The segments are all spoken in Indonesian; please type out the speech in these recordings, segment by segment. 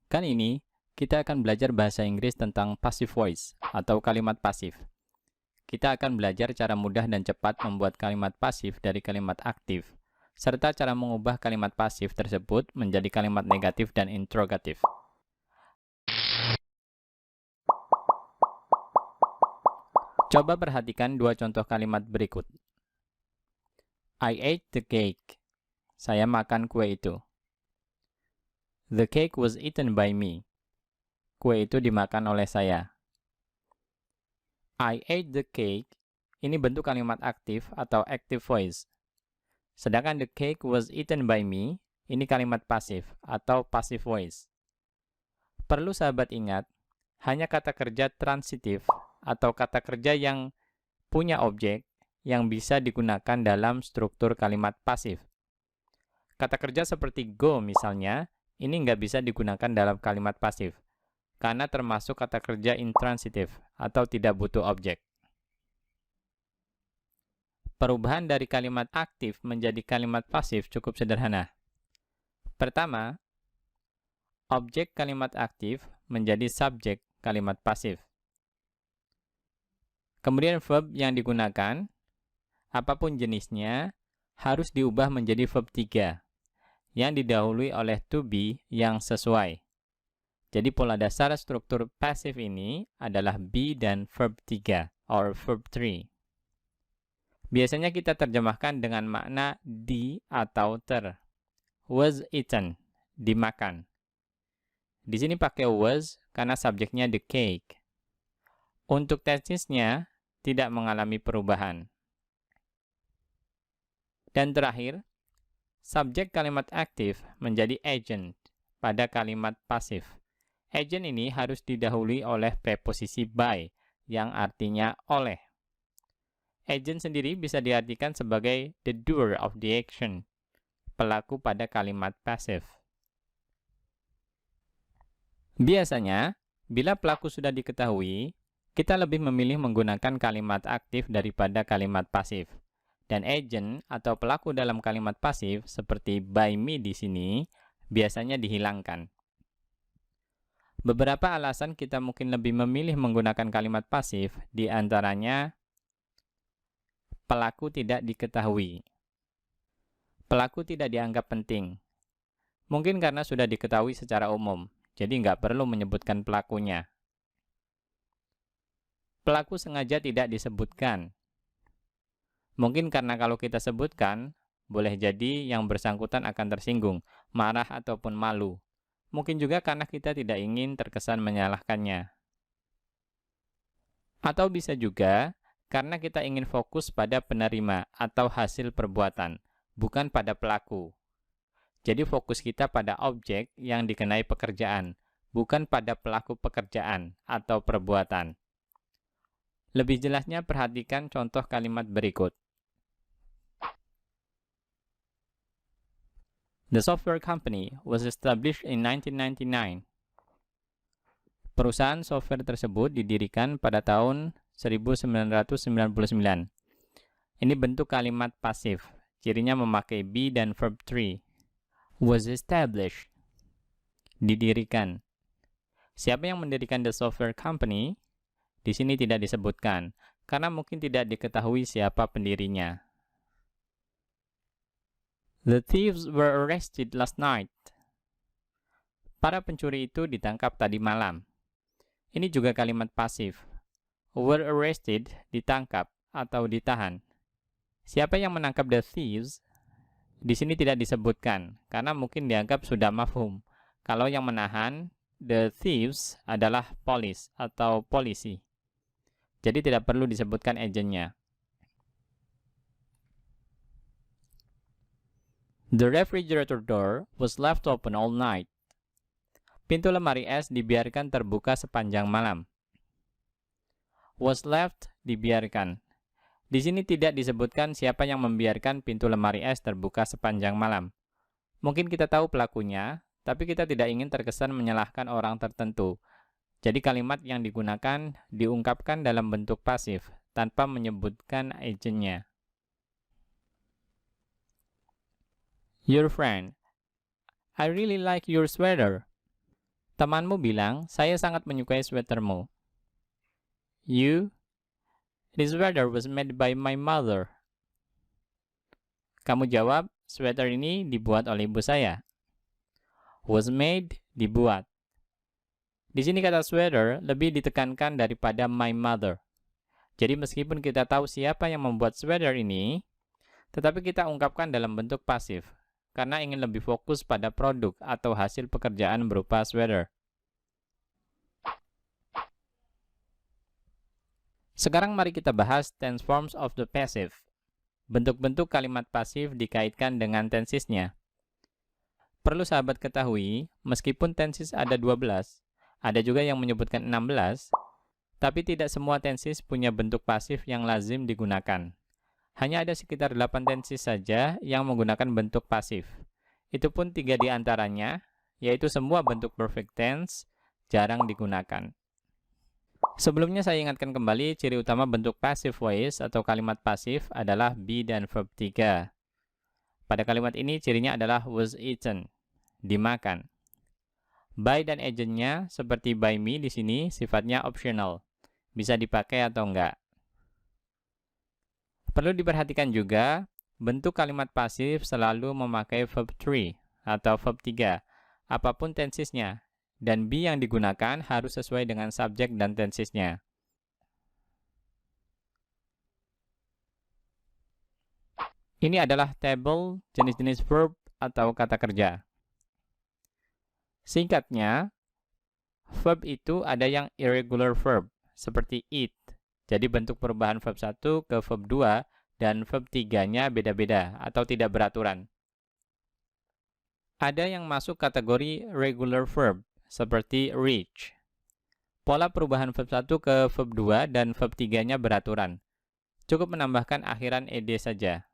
Kali ini, kita akan belajar bahasa Inggris tentang passive voice atau kalimat pasif. Kita akan belajar cara mudah dan cepat membuat kalimat pasif dari kalimat aktif, serta cara mengubah kalimat pasif tersebut menjadi kalimat negatif dan interrogatif. Coba perhatikan dua contoh kalimat berikut. I ate the cake. Saya makan kue itu. The cake was eaten by me. Kue itu dimakan oleh saya. I ate the cake. Ini bentuk kalimat aktif atau active voice. Sedangkan the cake was eaten by me, ini kalimat pasif atau passive voice. Perlu sahabat ingat, hanya kata kerja transitif atau kata kerja yang punya objek yang bisa digunakan dalam struktur kalimat pasif. Kata kerja seperti go misalnya, ini nggak bisa digunakan dalam kalimat pasif, karena termasuk kata kerja intransitif atau tidak butuh objek. Perubahan dari kalimat aktif menjadi kalimat pasif cukup sederhana. Pertama, objek kalimat aktif menjadi subjek kalimat pasif. Kemudian verb yang digunakan, apapun jenisnya, harus diubah menjadi verb 3, yang didahului oleh to be yang sesuai. Jadi pola dasar struktur pasif ini adalah be dan verb 3, or verb 3. Biasanya kita terjemahkan dengan makna di atau ter. Was eaten, dimakan. Di sini pakai was karena subjeknya the cake. Untuk tesisnya tidak mengalami perubahan. Dan terakhir, subjek kalimat aktif menjadi agent pada kalimat pasif. Agent ini harus didahului oleh preposisi by yang artinya oleh. Agent sendiri bisa diartikan sebagai the doer of the action, pelaku pada kalimat pasif. Biasanya, bila pelaku sudah diketahui, kita lebih memilih menggunakan kalimat aktif daripada kalimat pasif. Dan agent atau pelaku dalam kalimat pasif seperti by me di sini biasanya dihilangkan. Beberapa alasan kita mungkin lebih memilih menggunakan kalimat pasif, di antaranya pelaku tidak diketahui. Pelaku tidak dianggap penting. Mungkin karena sudah diketahui secara umum, jadi nggak perlu menyebutkan pelakunya. Pelaku sengaja tidak disebutkan. Mungkin karena kalau kita sebutkan, boleh jadi yang bersangkutan akan tersinggung, marah ataupun malu. Mungkin juga karena kita tidak ingin terkesan menyalahkannya. Atau bisa juga karena kita ingin fokus pada penerima atau hasil perbuatan, bukan pada pelaku. Jadi fokus kita pada objek yang dikenai pekerjaan, bukan pada pelaku pekerjaan atau perbuatan. Lebih jelasnya perhatikan contoh kalimat berikut. The software company was established in 1999. Perusahaan software tersebut didirikan pada tahun 1999. Ini bentuk kalimat pasif, cirinya memakai be dan verb 3. Was established, didirikan. Siapa yang mendirikan the software company? Di sini tidak disebutkan, karena mungkin tidak diketahui siapa pendirinya. The thieves were arrested last night. Para pencuri itu ditangkap tadi malam. Ini juga kalimat pasif. Were arrested, ditangkap atau ditahan. Siapa yang menangkap the thieves? Di sini tidak disebutkan, karena mungkin dianggap sudah mafhum. Kalau yang menahan, the thieves adalah police atau polisi. Jadi tidak perlu disebutkan agentnya. The refrigerator door was left open all night. Pintu lemari es dibiarkan terbuka sepanjang malam. Was left, dibiarkan. Di sini tidak disebutkan siapa yang membiarkan pintu lemari es terbuka sepanjang malam. Mungkin kita tahu pelakunya, tapi kita tidak ingin terkesan menyalahkan orang tertentu. Jadi kalimat yang digunakan diungkapkan dalam bentuk pasif, tanpa menyebutkan agentnya. Your friend. I really like your sweater. Temanmu bilang, saya sangat menyukai sweatermu. This sweater was made by my mother. Kamu jawab, sweater ini dibuat oleh ibu saya. Was made, dibuat. Di sini kata sweater lebih ditekankan daripada my mother. Jadi meskipun kita tahu siapa yang membuat sweater ini, tetapi kita ungkapkan dalam bentuk pasif, karena ingin lebih fokus pada produk atau hasil pekerjaan berupa sweater. Sekarang mari kita bahas tense forms of the passive. Bentuk-bentuk kalimat pasif dikaitkan dengan tensesnya. Perlu sahabat ketahui, meskipun tenses ada 12, ada juga yang menyebutkan 16, tapi tidak semua tenses punya bentuk pasif yang lazim digunakan. Hanya ada sekitar 8 tenses saja yang menggunakan bentuk pasif. Itu pun 3 di antaranya, yaitu semua bentuk perfect tense, jarang digunakan. Sebelumnya saya ingatkan kembali ciri utama bentuk passive voice atau kalimat pasif adalah be dan verb 3. Pada kalimat ini cirinya adalah was eaten, dimakan. By dan agentnya seperti by me di sini sifatnya optional, bisa dipakai atau enggak. Perlu diperhatikan juga, bentuk kalimat pasif selalu memakai verb 3 atau verb 3, apapun tensesnya, dan be yang digunakan harus sesuai dengan subjek dan tensesnya. Ini adalah tabel jenis-jenis verb atau kata kerja. Singkatnya, verb itu ada yang irregular verb, seperti eat. Jadi bentuk perubahan verb 1 ke verb 2 dan verb 3-nya beda-beda atau tidak beraturan. Ada yang masuk kategori regular verb, seperti reach. Pola perubahan verb 1 ke verb 2 dan verb 3-nya beraturan. Cukup menambahkan akhiran ed saja.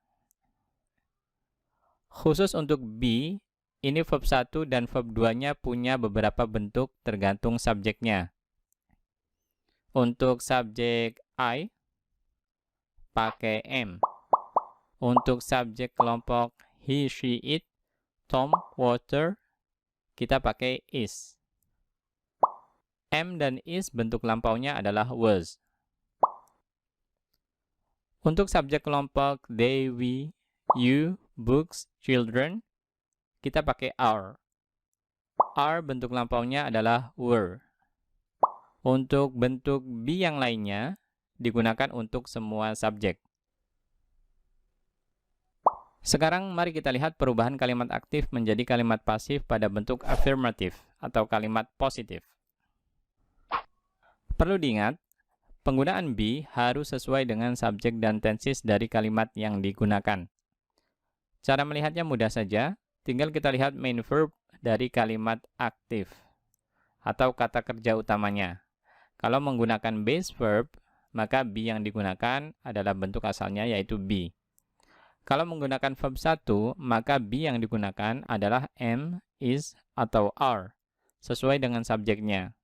Khusus untuk be, ini verb 1 dan verb 2-nya punya beberapa bentuk tergantung subjeknya. Untuk subjek I, pakai am. Untuk subjek kelompok he, she, it, Tom, water, kita pakai is. Am dan is bentuk lampaunya adalah was. Untuk subjek kelompok they, we, you, books, children, kita pakai are. Are bentuk lampaunya adalah were. Untuk bentuk be yang lainnya, digunakan untuk semua subjek. Sekarang mari kita lihat perubahan kalimat aktif menjadi kalimat pasif pada bentuk affirmative atau kalimat positif. Perlu diingat, penggunaan be harus sesuai dengan subjek dan tenses dari kalimat yang digunakan. Cara melihatnya mudah saja, tinggal kita lihat main verb dari kalimat aktif atau kata kerja utamanya. Kalau menggunakan base verb, maka be yang digunakan adalah bentuk asalnya yaitu be. Kalau menggunakan verb 1, maka be yang digunakan adalah am, is, atau are, sesuai dengan subjeknya.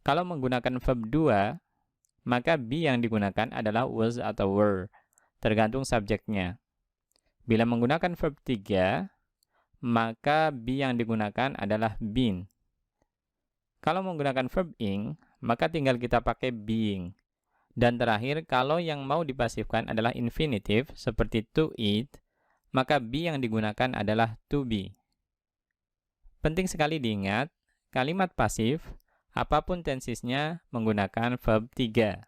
Kalau menggunakan verb 2, maka be yang digunakan adalah was atau were, tergantung subjeknya. Bila menggunakan verb 3, maka be yang digunakan adalah been. Kalau menggunakan verb ing, maka tinggal kita pakai being. Dan terakhir, kalau yang mau dipasifkan adalah infinitive, seperti to eat, maka be yang digunakan adalah to be. Penting sekali diingat, kalimat pasif, apapun tensesnya menggunakan verb 3.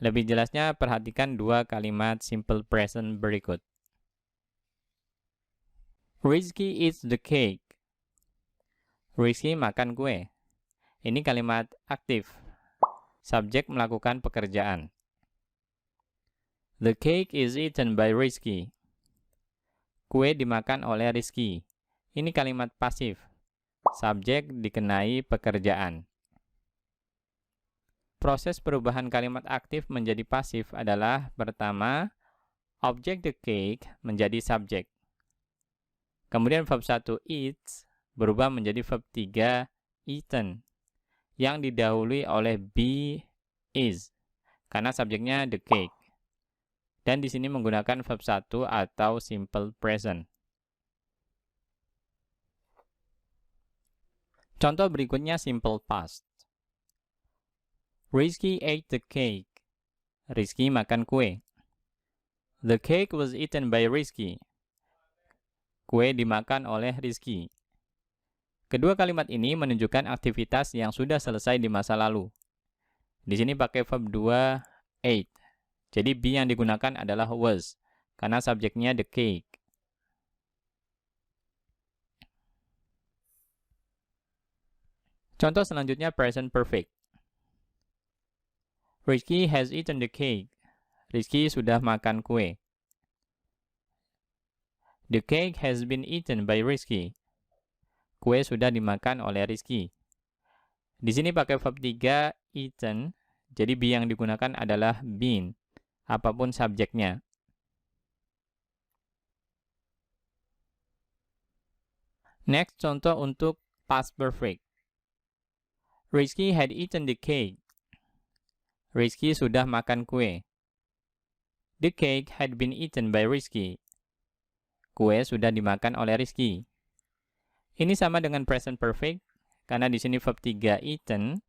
Lebih jelasnya, perhatikan dua kalimat simple present berikut. Rizky eats the cake. Rizky makan kue. Ini kalimat aktif. Subjek melakukan pekerjaan. The cake is eaten by Rizky. Kue dimakan oleh Rizky. Ini kalimat pasif. Subjek dikenai pekerjaan. Proses perubahan kalimat aktif menjadi pasif adalah pertama, objek the cake menjadi subjek. Kemudian verb 1 eats berubah menjadi verb 3 eaten yang didahului oleh be is karena subjeknya the cake. Dan di sini menggunakan verb 1 atau simple present. Contoh berikutnya simple past. Rizky ate the cake. Rizky makan kue. The cake was eaten by Rizky. Kue dimakan oleh Rizky. Kedua kalimat ini menunjukkan aktivitas yang sudah selesai di masa lalu. Di sini pakai verb 2, ate. Jadi be yang digunakan adalah was, karena subjeknya the cake. Contoh selanjutnya present perfect. Rizky has eaten the cake. Rizky sudah makan kue. The cake has been eaten by Rizky. Kue sudah dimakan oleh Rizky. Di sini pakai verb 3, eaten. Jadi be yang digunakan adalah been, apapun subjeknya. Next, contoh untuk past perfect. Rizky had eaten the cake. Rizky sudah makan kue. The cake had been eaten by Rizky. Kue sudah dimakan oleh Rizky. Ini sama dengan present perfect, karena di sini verb 3 eaten,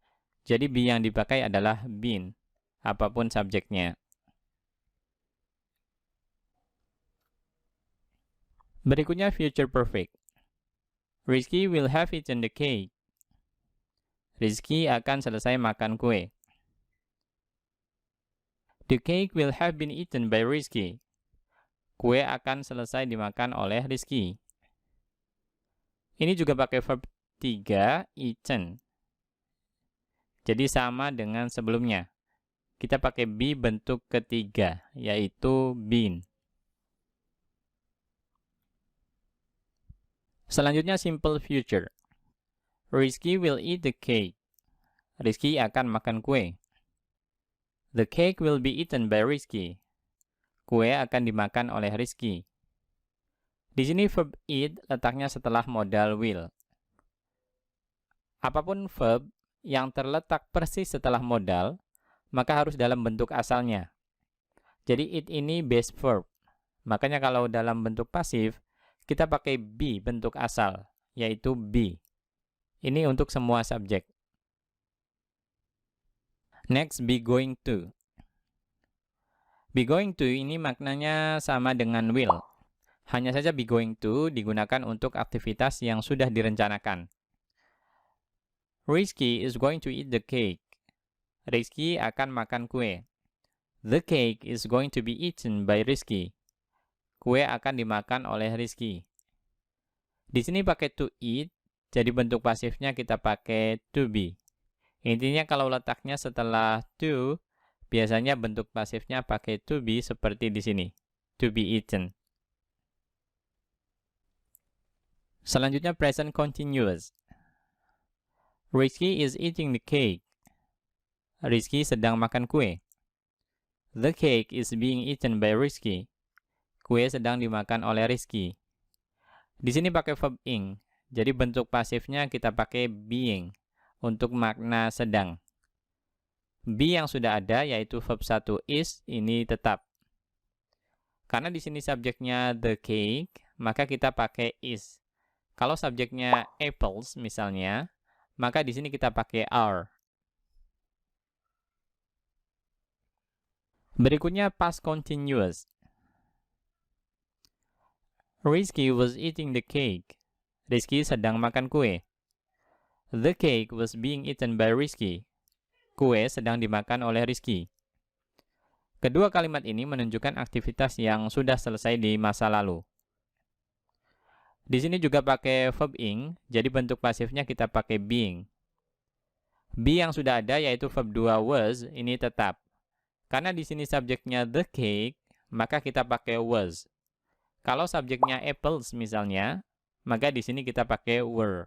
jadi be yang dipakai adalah been, apapun subjeknya. Berikutnya future perfect. Rizky will have eaten the cake. Rizky akan selesai makan kue. The cake will have been eaten by Rizky. Kue akan selesai dimakan oleh Rizky. Ini juga pakai verb 3, eaten. Jadi sama dengan sebelumnya. Kita pakai be bentuk ketiga, yaitu been. Selanjutnya simple future. Rizky will eat the cake. Rizky akan makan kue. The cake will be eaten by Rizky. Kue akan dimakan oleh Rizky. Di sini verb eat letaknya setelah modal will. Apapun verb yang terletak persis setelah modal, maka harus dalam bentuk asalnya. Jadi eat ini base verb. Makanya kalau dalam bentuk pasif, kita pakai be bentuk asal, yaitu be. Ini untuk semua subjek. Next, be going to. Be going to ini maknanya sama dengan will. Hanya saja be going to digunakan untuk aktivitas yang sudah direncanakan. Rizky is going to eat the cake. Rizky akan makan kue. The cake is going to be eaten by Rizky. Kue akan dimakan oleh Rizky. Di sini pakai to eat, jadi bentuk pasifnya kita pakai to be. Intinya kalau letaknya setelah to, biasanya bentuk pasifnya pakai to be seperti di sini, to be eaten. Selanjutnya present continuous. Rizky is eating the cake. Rizky sedang makan kue. The cake is being eaten by Rizky. Kue sedang dimakan oleh Rizky. Di sini pakai verb ing, jadi bentuk pasifnya kita pakai being untuk makna sedang. Be yang sudah ada yaitu verb 1 is ini tetap. Karena di sini subjeknya the cake, maka kita pakai is. Kalau subjeknya apples misalnya, maka di sini kita pakai are. Berikutnya past continuous. Rizky was eating the cake. Rizky sedang makan kue. The cake was being eaten by Rizky. Kue sedang dimakan oleh Rizky. Kedua kalimat ini menunjukkan aktivitas yang sudah selesai di masa lalu. Di sini juga pakai verb ing, jadi bentuk pasifnya kita pakai being. Be yang sudah ada yaitu verb 2 was, ini tetap. Karena di sini subjeknya the cake, maka kita pakai was. Kalau subjeknya apples misalnya, maka di sini kita pakai were.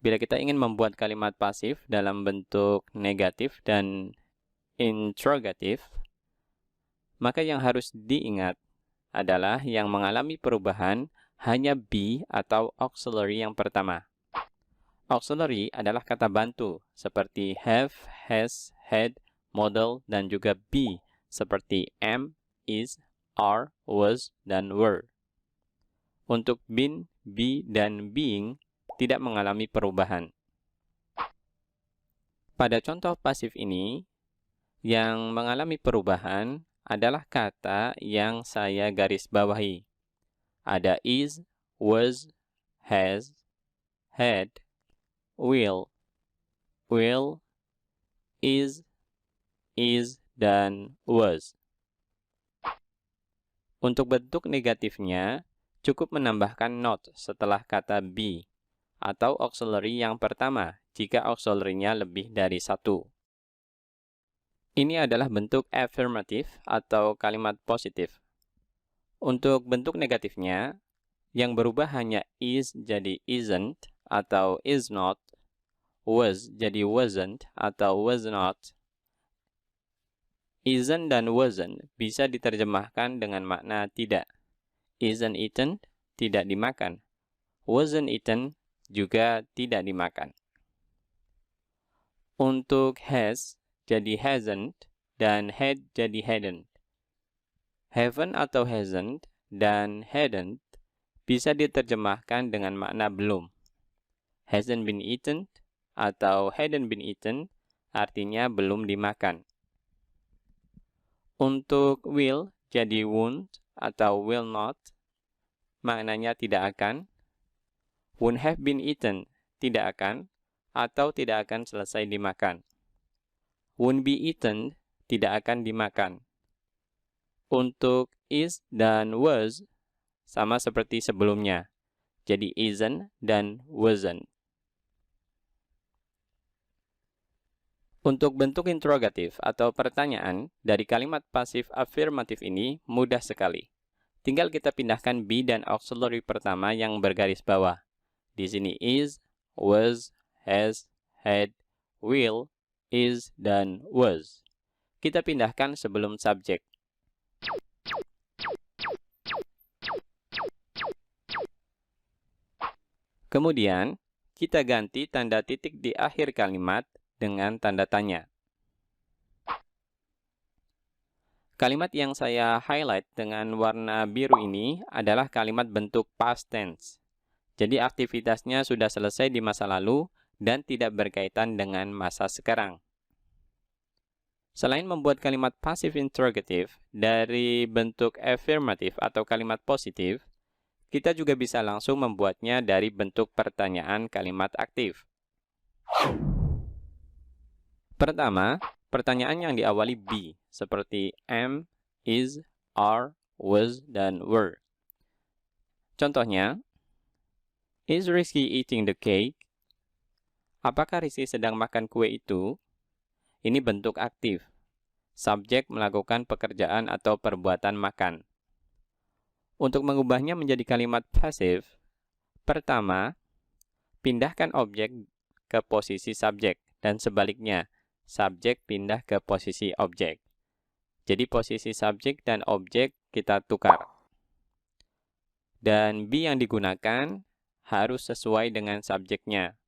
Bila kita ingin membuat kalimat pasif dalam bentuk negatif dan interrogatif, maka yang harus diingat adalah yang mengalami perubahan hanya be atau auxiliary yang pertama. Auxiliary adalah kata bantu seperti have, has, had, model, dan juga be seperti am, is, are, was, dan were. Untuk been, be, dan being tidak mengalami perubahan. Pada contoh pasif ini, yang mengalami perubahan adalah kata yang saya garis bawahi. Ada is, was, has, had, will, is, dan was. Untuk bentuk negatifnya, cukup menambahkan not setelah kata be atau auxiliary yang pertama jika auxiliary-nya lebih dari satu. Ini adalah bentuk affirmative atau kalimat positif. Untuk bentuk negatifnya, yang berubah hanya is jadi isn't atau is not, was jadi wasn't atau was not. Isn't dan wasn't bisa diterjemahkan dengan makna tidak. Isn't eaten, tidak dimakan. Wasn't eaten, juga tidak dimakan. Untuk has, jadi hasn't, dan had jadi hadn't. Haven't atau hasn't dan hadn't bisa diterjemahkan dengan makna belum. Hasn't been eaten atau hadn't been eaten artinya belum dimakan. Untuk will jadi won't atau will not, maknanya tidak akan. Won't have been eaten, tidak akan, atau tidak akan selesai dimakan. Won't be eaten, tidak akan dimakan. Untuk is dan was, sama seperti sebelumnya. Jadi isn't dan wasn't. Untuk bentuk interrogatif atau pertanyaan dari kalimat pasif afirmatif ini mudah sekali. Tinggal kita pindahkan be dan auxiliary pertama yang bergaris bawah. Di sini is, was, has, had, will, is, dan was. Kita pindahkan sebelum subjek. Kemudian, kita ganti tanda titik di akhir kalimat dengan tanda tanya. Kalimat yang saya highlight dengan warna biru ini adalah kalimat bentuk past tense. Jadi aktivitasnya sudah selesai di masa lalu dan tidak berkaitan dengan masa sekarang. Selain membuat kalimat passive interrogative dari bentuk affirmative atau kalimat positif, kita juga bisa langsung membuatnya dari bentuk pertanyaan kalimat aktif. Pertama, pertanyaan yang diawali be, seperti am, is, are, was, dan were. Contohnya, is Rizky eating the cake? Apakah Rizky sedang makan kue itu? Ini bentuk aktif. Subjek melakukan pekerjaan atau perbuatan makan. Untuk mengubahnya menjadi kalimat pasif, pertama, pindahkan objek ke posisi subjek dan sebaliknya, subjek pindah ke posisi objek. Jadi posisi subjek dan objek kita tukar. Dan be yang digunakan harus sesuai dengan subjeknya.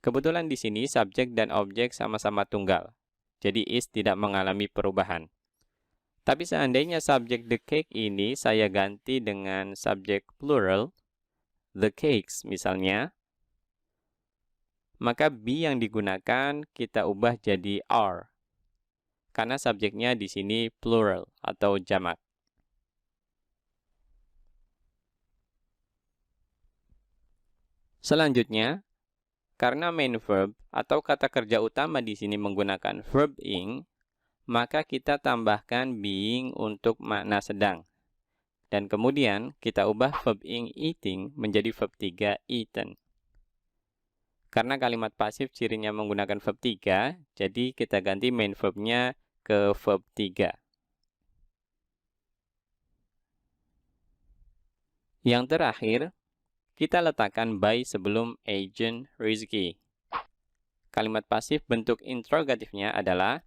Kebetulan di sini subjek dan objek sama-sama tunggal. Jadi is tidak mengalami perubahan. Tapi seandainya subjek the cake ini saya ganti dengan subjek plural, the cakes misalnya, maka be yang digunakan kita ubah jadi are. Karena subjeknya di sini plural atau jamak. Selanjutnya, karena main verb atau kata kerja utama di sini menggunakan verb ing, maka kita tambahkan being untuk makna sedang. Dan kemudian kita ubah verb ing eating menjadi verb 3 eaten. Karena kalimat pasif cirinya menggunakan verb 3, jadi kita ganti main verbnya ke verb 3. Yang terakhir, kita letakkan by sebelum agent Rizky. Kalimat pasif bentuk interrogatifnya adalah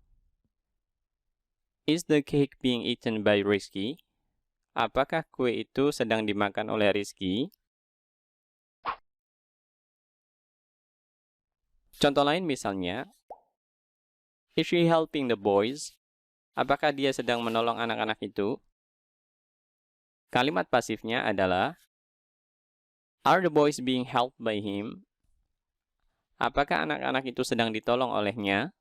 is the cake being eaten by Rizky? Apakah kue itu sedang dimakan oleh Rizky? Contoh lain misalnya, is she helping the boys? Apakah dia sedang menolong anak-anak itu? Kalimat pasifnya adalah Are the boys being helped by him? Apakah anak-anak itu sedang ditolong olehnya?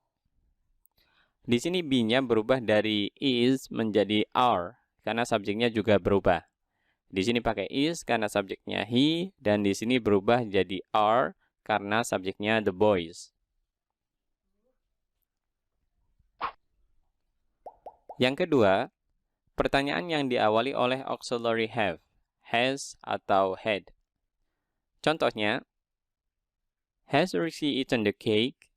Di sini be-nya berubah dari is menjadi are, karena subjeknya juga berubah. Di sini pakai is karena subjeknya he, dan di sini berubah jadi are karena subjeknya the boys. Yang kedua, pertanyaan yang diawali oleh auxiliary have, has atau had. Contohnya, has Rizky eaten the cake?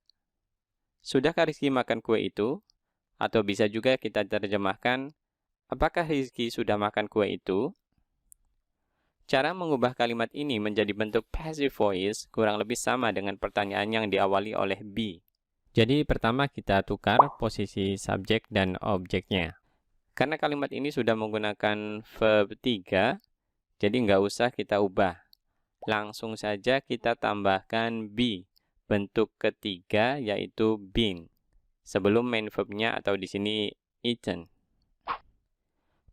Sudahkah Rizky makan kue itu? Atau bisa juga kita terjemahkan, apakah Rizky sudah makan kue itu? Cara mengubah kalimat ini menjadi bentuk passive voice kurang lebih sama dengan pertanyaan yang diawali oleh be. Jadi pertama kita tukar posisi subjek dan objeknya. Karena kalimat ini sudah menggunakan verb 3, jadi nggak usah kita ubah. Langsung saja kita tambahkan be, bentuk ketiga yaitu been, sebelum main verbnya atau di sini eaten.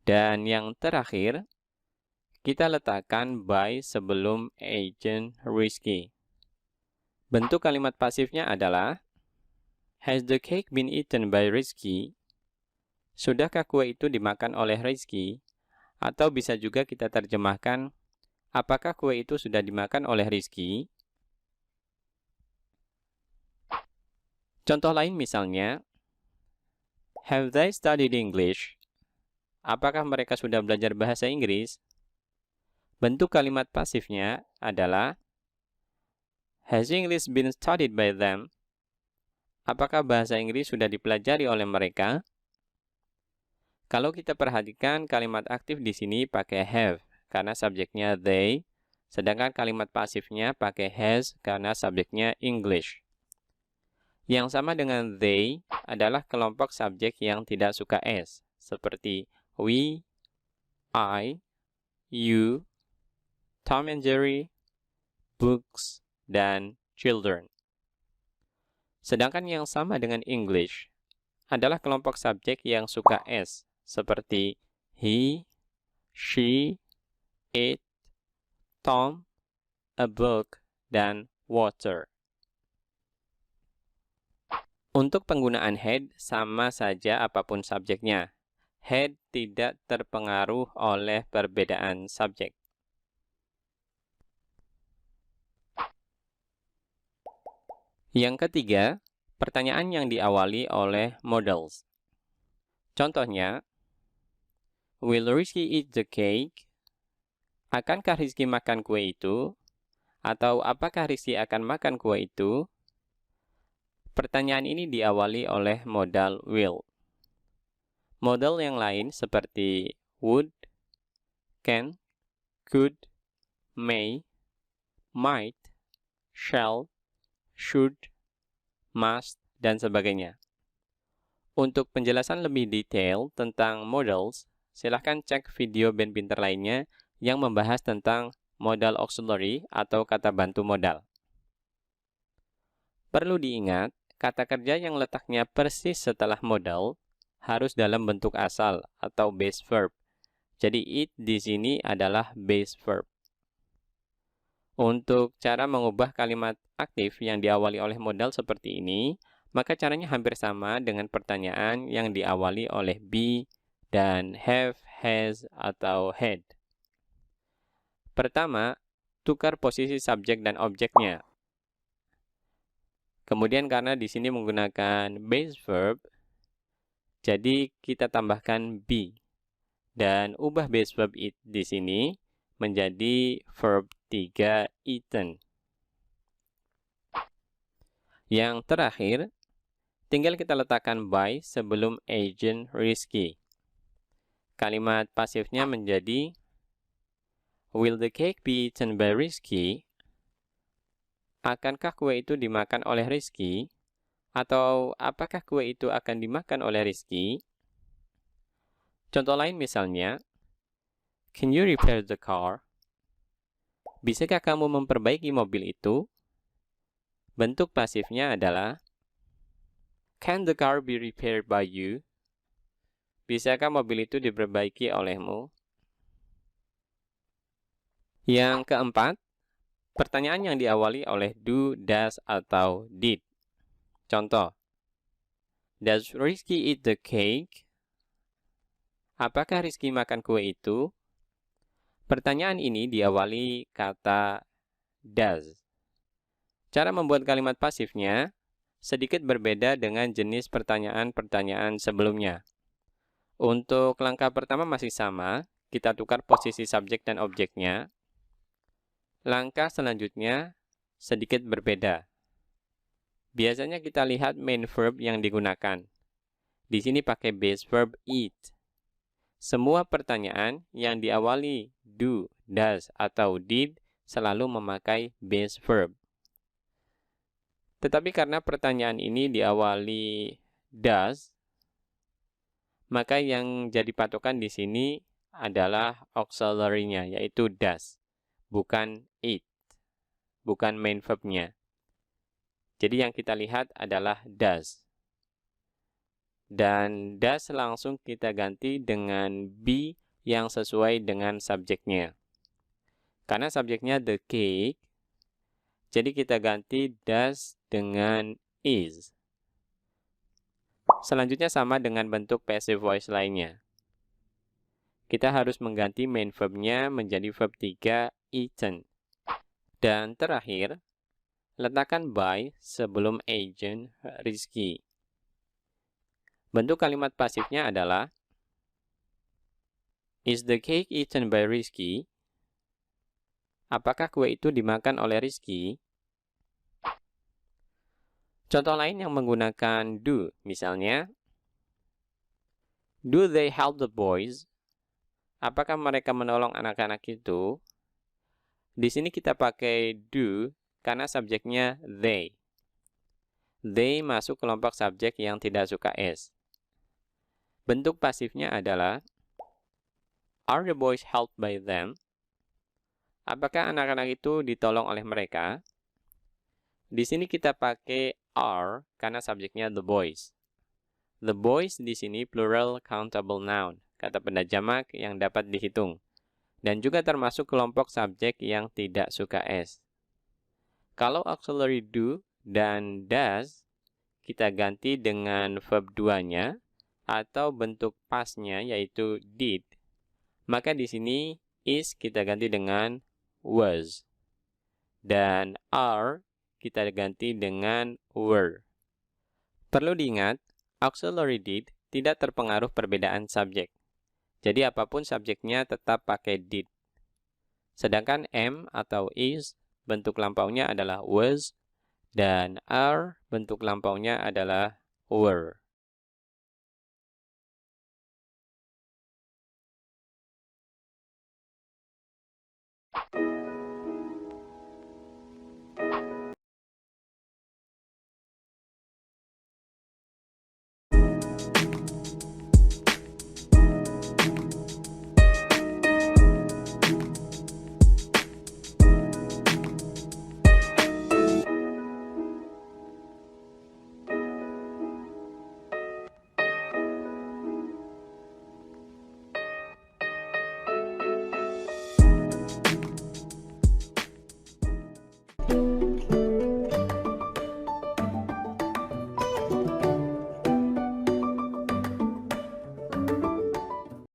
Dan yang terakhir, kita letakkan by sebelum agent Rizky. Bentuk kalimat pasifnya adalah, has the cake been eaten by Rizky? Sudahkah kue itu dimakan oleh Rizky? Atau bisa juga kita terjemahkan, apakah kue itu sudah dimakan oleh Rizky? Contoh lain misalnya, have they studied English? Apakah mereka sudah belajar bahasa Inggris? Bentuk kalimat pasifnya adalah, has English been studied by them? Apakah bahasa Inggris sudah dipelajari oleh mereka? Kalau kita perhatikan kalimat aktif di sini pakai have karena subjeknya they, sedangkan kalimat pasifnya pakai has karena subjeknya English. Yang sama dengan they adalah kelompok subjek yang tidak suka s, seperti we, I, you, Tom and Jerry, books, dan children. Sedangkan yang sama dengan English adalah kelompok subjek yang suka s, seperti he, she, it, Tom, a book, dan water. Untuk penggunaan had, sama saja apapun subjeknya. Had tidak terpengaruh oleh perbedaan subjek. Yang ketiga, pertanyaan yang diawali oleh modals. Contohnya, will Rizky eat the cake? Akankah Rizky makan kue itu? Atau apakah Rizky akan makan kue itu? Pertanyaan ini diawali oleh modal will. Modal yang lain seperti would, can, could, may, might, shall, should, must, dan sebagainya. Untuk penjelasan lebih detail tentang modals, silahkan cek video Ben Pinter lainnya yang membahas tentang modal auxiliary atau kata bantu modal. Perlu diingat, kata kerja yang letaknya persis setelah modal harus dalam bentuk asal atau base verb. Jadi it di sini adalah base verb. Untuk cara mengubah kalimat aktif yang diawali oleh modal seperti ini, maka caranya hampir sama dengan pertanyaan yang diawali oleh be dan have, has, atau had. Pertama, tukar posisi subjek dan objeknya. Kemudian karena di sini menggunakan base verb, jadi kita tambahkan be. Dan ubah base verb it di sini menjadi verb 3 eaten. Yang terakhir, tinggal kita letakkan by sebelum agent Rizky. Kalimat pasifnya menjadi, will the cake be eaten by Rizky? Akankah kue itu dimakan oleh Rizky? Atau apakah kue itu akan dimakan oleh Rizky? Contoh lain misalnya, can you repair the car? Bisakah kamu memperbaiki mobil itu? Bentuk pasifnya adalah, can the car be repaired by you? Bisakah mobil itu diperbaiki olehmu? Yang keempat, pertanyaan yang diawali oleh do, does, atau did. Contoh, does Rizky eat the cake? Apakah Rizky makan kue itu? Pertanyaan ini diawali kata does. Cara membuat kalimat pasifnya sedikit berbeda dengan jenis pertanyaan-pertanyaan sebelumnya. Untuk langkah pertama masih sama, kita tukar posisi subjek dan objeknya. Langkah selanjutnya sedikit berbeda. Biasanya kita lihat main verb yang digunakan. Di sini pakai base verb eat. Semua pertanyaan yang diawali do, does, atau did selalu memakai base verb. Tetapi karena pertanyaan ini diawali does, maka yang jadi patokan di sini adalah auxiliary-nya, yaitu does, bukan eat, bukan main verb-nya. Jadi yang kita lihat adalah does. Dan does langsung kita ganti dengan be yang sesuai dengan subjeknya. Karena subjeknya the cake, jadi kita ganti does dengan is. Selanjutnya sama dengan bentuk passive voice lainnya. Kita harus mengganti main verb-nya menjadi verb 3, eaten. Dan terakhir, letakkan by sebelum agent Rizky. Bentuk kalimat pasifnya adalah, is the cake eaten by Rizky? Apakah kue itu dimakan oleh Rizky? Contoh lain yang menggunakan do, misalnya, do they help the boys? Apakah mereka menolong anak-anak itu? Di sini kita pakai do karena subjeknya they. They masuk kelompok subjek yang tidak suka s. Bentuk pasifnya adalah, are the boys helped by them? Apakah anak-anak itu ditolong oleh mereka? Di sini kita pakai are karena subjeknya the boys. The boys di sini plural countable noun, kata benda jamak yang dapat dihitung, dan juga termasuk kelompok subjek yang tidak suka s. Kalau auxiliary do dan does, kita ganti dengan verb 2-nya atau bentuk past-nya yaitu did. Maka di sini is kita ganti dengan was. Dan are kita ganti dengan were. Perlu diingat, auxiliary did tidak terpengaruh perbedaan subjek. Jadi apapun subjeknya tetap pakai did. Sedangkan am atau is bentuk lampaunya adalah was dan are bentuk lampaunya adalah were.